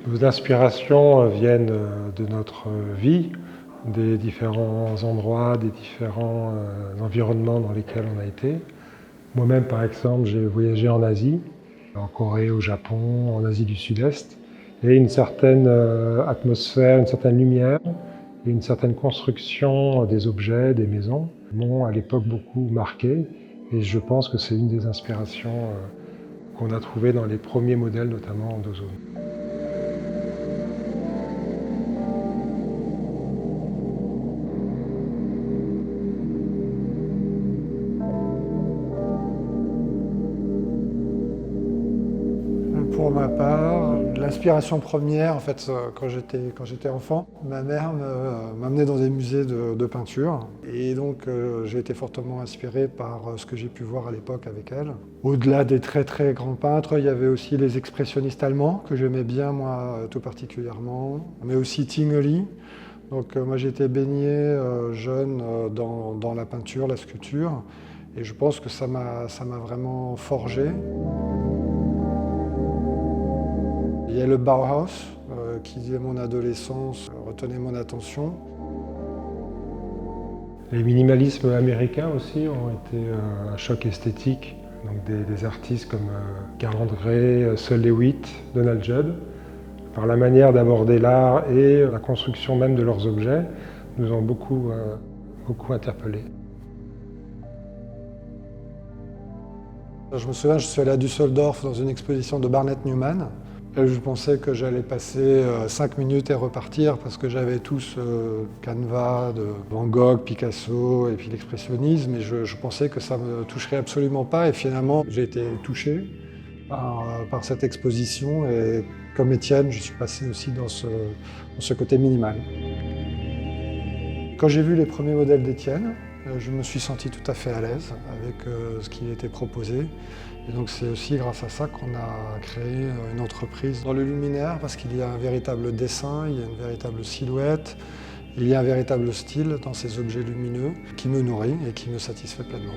Nos inspirations viennent de notre vie, des différents endroits, des différents environnements dans lesquels on a été. Moi-même, par exemple, j'ai voyagé en Asie, en Corée, au Japon, en Asie du Sud-Est, et une certaine atmosphère, une certaine lumière et une certaine construction des objets, des maisons m'ont à l'époque beaucoup marqué, et je pense que c'est une des inspirations qu'on a trouvées dans les premiers modèles, notamment en ozone. Pour ma part, l'inspiration première, en fait, quand j'étais enfant, ma mère m'amenait dans des musées de peinture. Et donc, j'ai été fortement inspiré par ce que j'ai pu voir à l'époque avec elle. Au-delà des très très grands peintres, il y avait aussi les expressionnistes allemands, que j'aimais bien, moi, tout particulièrement. Mais aussi Tinguely. Donc, moi, j'ai été baigné jeune dans la peinture, la sculpture. Et je pense que ça m'a vraiment forgé. Il y a le Bauhaus, qui, dès mon adolescence, retenait mon attention. Les minimalismes américains aussi ont été un choc esthétique. Donc des artistes comme Karl André, Sol Lewitt, Donald Judd, par la manière d'aborder l'art et la construction même de leurs objets, nous ont beaucoup interpellés. Je me souviens, je suis allé à Düsseldorf dans une exposition de Barnett Newman. Je pensais que j'allais passer 5 minutes et repartir parce que j'avais tout ce canevas de Van Gogh, Picasso et puis l'expressionnisme, et je pensais que ça ne me toucherait absolument pas, et finalement j'ai été touché par cette exposition, et comme Étienne, je suis passé aussi dans ce côté minimal. Quand j'ai vu les premiers modèles d'Étienne, je me suis senti tout à fait à l'aise avec ce qui était proposé. Et donc c'est aussi grâce à ça qu'on a créé une entreprise dans le luminaire, parce qu'il y a un véritable dessin, il y a une véritable silhouette, il y a un véritable style dans ces objets lumineux qui me nourrit et qui me satisfait pleinement.